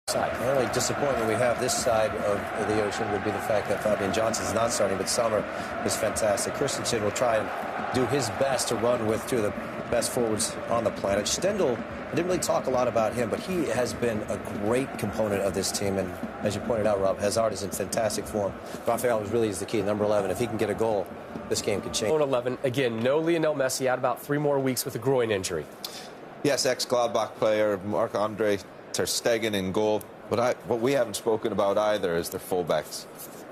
Side. The only disappointment we have this side of the ocean would be the fact that Fabian Johnson's not starting, but Sommer is fantastic. Christensen will try and do his best to run with two of the best forwards on the planet. Stendel, I didn't really talk a lot about him, but he has been a great component of this team. And as you pointed out, Rob, Hazard is in fantastic form. Rafael really is the key, number 11. If he can get a goal, this game could change. 11, again, no Lionel Messi, out about 3 more weeks with a groin injury. Yes, ex-Gladbach player Marc-Andre Ter Stegen in goal. But what we haven't spoken about either is their fullbacks.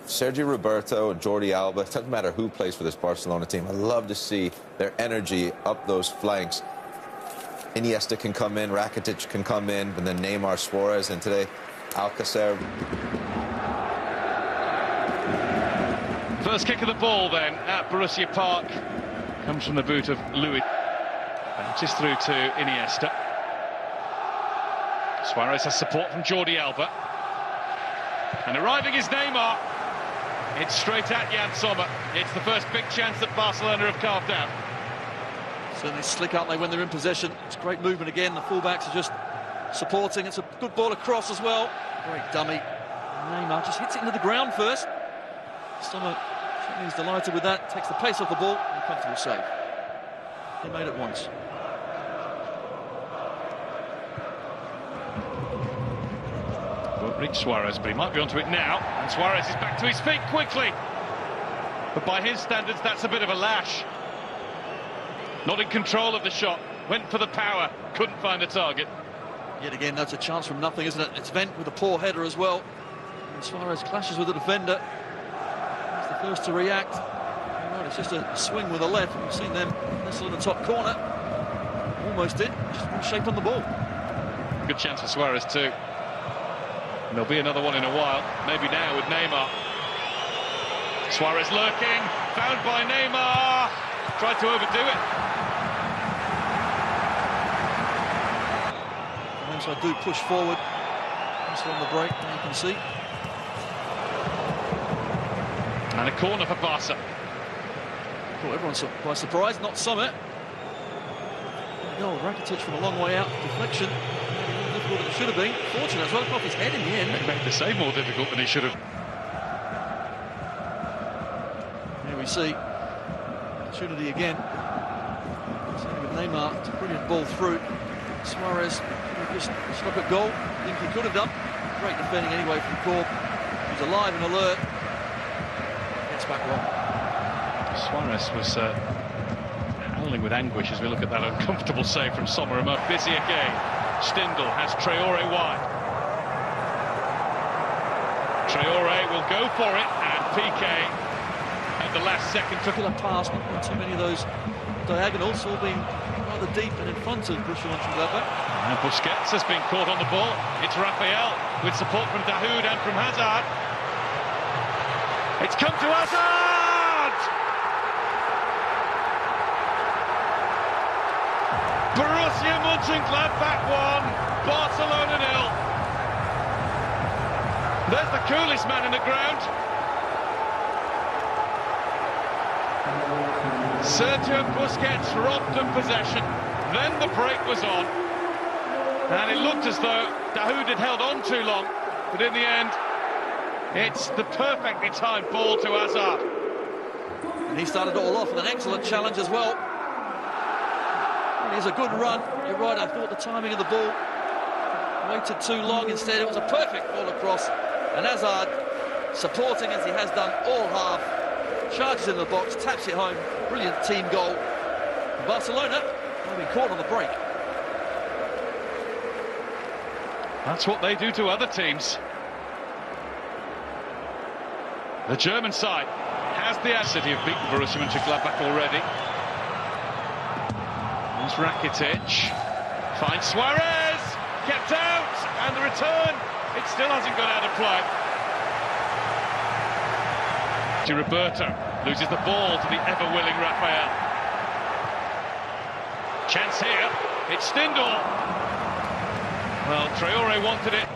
Sergio Roberto and Jordi Alba. It doesn't matter who plays for this Barcelona team. I love to see their energy up those flanks. Iniesta can come in, Rakitic can come in, and then Neymar, Suarez, and today Alcacer. First kick of the ball then at Borussia Park comes from the boot of Louis. Bounces through to Iniesta. Suarez has support from Jordi Alba. And arriving is Neymar. It's straight at Jan Sommer. It's the first big chance that Barcelona have carved out. Certainly slick, aren't they, when they're in possession? It's great movement again. The fullbacks are just supporting. It's a good ball across as well. Great dummy. Neymar just hits it into the ground first. Sommer certainly is delighted with that. Takes the pace off the ball and a comfortable save. He made it once. Won't reach Suarez, but he might be onto it now. And Suarez is back to his feet quickly. But by his standards, that's a bit of a lash. Not in control of the shot. Went for the power. Couldn't find a target. Yet again, that's a chance from nothing, isn't it? It's Vent with a poor header as well. And Suarez clashes with the defender. He's the first to react. Right, it's just a swing with the left. We've seen them nestle in the top corner. Almost in. Just one shape on the ball. Good chance for Suarez too. And there'll be another one in a while. Maybe now with Neymar. Suarez lurking. Found by Neymar. Tried to overdo it. So I do push forward. Just on the break, now you can see. And a corner for Barca. Caught everyone by surprise, not Sommer. No, Rakitic from a long way out. Deflection. More difficult than it should have been. Fortunate as well, off his head in the end. It made the save more difficult than he should have. Here we see opportunity again. Same with Neymar. It's a brilliant ball through. Suarez just struck a goal. I think he could have done. Great defending anyway from Korb. He's alive and alert. Gets back wrong. Suarez was howling with anguish as we look at that uncomfortable save from Sommer. Busy again. Stindl has Traore wide. Traore will go for it, and PK at the last second took a pass. Not too many of those diagonals, all being rather deep and in front of Borussia Moenchengladbach. And Busquets has been caught on the ball. It's Rafael with support from Dahoud and from Hazard. It's come to Hazard! Borussia Moenchengladbach 1, Barcelona 0. There's the coolest man in the ground. Sergio Busquets robbed of possession. Then the break was on. And it looked as though Dahoud had held on too long. But in the end, it's the perfectly timed ball to Hazard. And he started it all off with an excellent challenge as well. Here's a good run. You're right, I thought the timing of the ball waited too long. Instead, it was a perfect ball across. And Hazard, supporting as he has done all half, charges in the box, taps it home. Brilliant team goal. Barcelona have been caught on the break. That's what they do to other teams. The German side has the City have beaten Borussia Moenchengladbach already. There's Rakitic. Finds Suarez. Kept out. And the return. It still hasn't gone out of play. To Roberto. Loses the ball to the ever-willing Rafael. Chance here. It's Stindl. Well, Traore wanted it.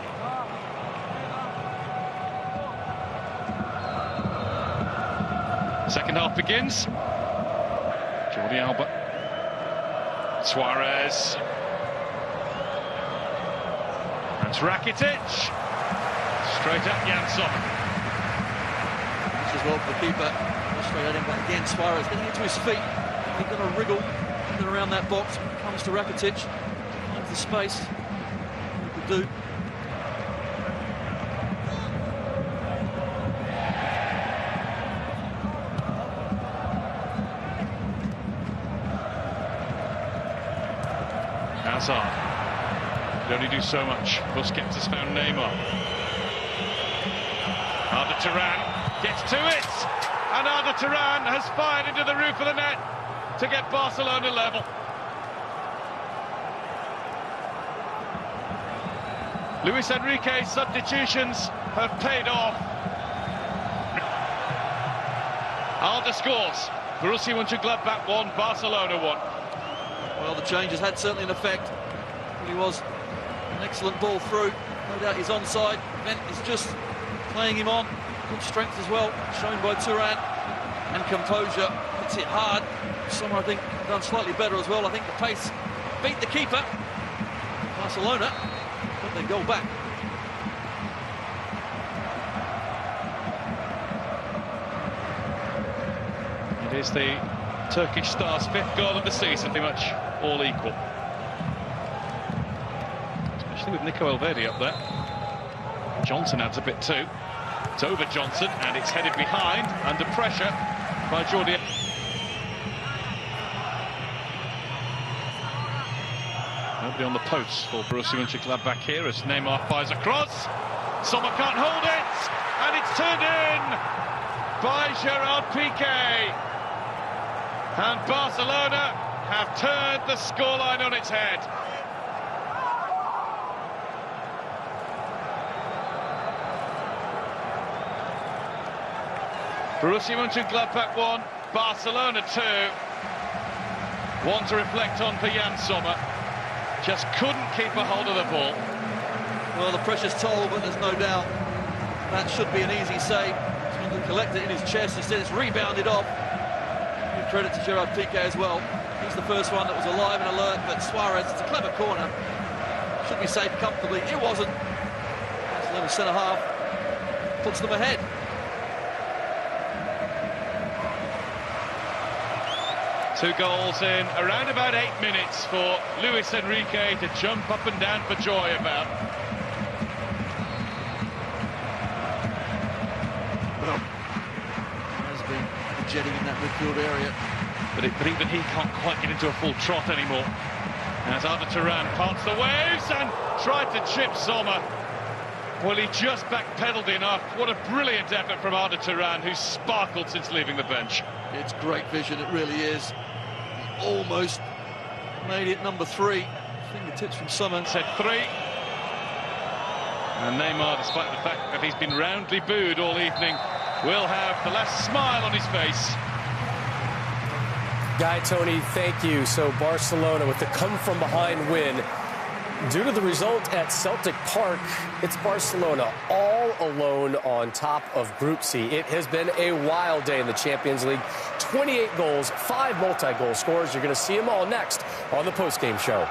Second half begins. Jordi Alba. Suarez. And It's Rakitic. Straight at Jan Sommer. This is well for the keeper. Straight at him, but again, Suarez getting into his feet. He's going to wriggle in and around that box. Comes to Rakitic. Finds the space. He could do. Hazard. Could only do so much. Busquets has found Neymar. Arda Turan gets to it, and Arda Turan has fired into the roof of the net to get Barcelona level. Luis Enrique's substitutions have paid off. Arda scores. Borussia Moenchengladbach 1, Barcelona 1. Well, the changes had certainly an effect. He was an excellent ball through. No doubt he's onside. Vent is just playing him on. Good strength as well, shown by Turan. And composure. Hits it hard. Sommer, I think, done slightly better as well. I think the pace beat the keeper. Barcelona got their goal back. It is the Turkish star's 5th goal of the season, pretty much all equal. Especially with Nico Elvedi up there. Johnson adds a bit too. It's over Johnson, and it's headed behind, under pressure by Jordi. Nobody on the post for Borussia Moenchengladbach here as Neymar fires across. Sommer can't hold it, and it's turned in by Gerard Piqué. And Barcelona have turned the scoreline on its head. Borussia Moenchengladbach 1, Barcelona 2. One to reflect on for Jan Sommer. Just couldn't keep a hold of the ball. Well, the pressure's toll, but there's no doubt that should be an easy save. He's going to collect it in his chest. Instead, it's rebounded off. Good credit to Gerard Piqué as well. He's the first one that was alive and alert, but Suarez, it's a clever corner. Should be saved comfortably. It wasn't. Barcelona centre-half puts them ahead. Two goals in around about 8 minutes for Luis Enrique to jump up and down for joy about. Well, has been jetting in that midfield area. But even he can't quite get into a full trot anymore. As Arda Turan parts the waves and tried to chip Sommer. Well, he just backpedaled enough. What a brilliant effort from Arda Turan, who's sparkled since leaving the bench. It's great vision, it really is. He almost made it number 3. Fingertips from Sommer. Said 3. And Neymar, despite the fact that he's been roundly booed all evening, will have the last smile on his face. Guy, Tony, thank you. So Barcelona with the come-from-behind win. Due to the result at Celtic Park, it's Barcelona all alone on top of Group C. It has been a wild day in the Champions League. 28 goals, 5 multi-goal scores. You're going to see them all next on the postgame show.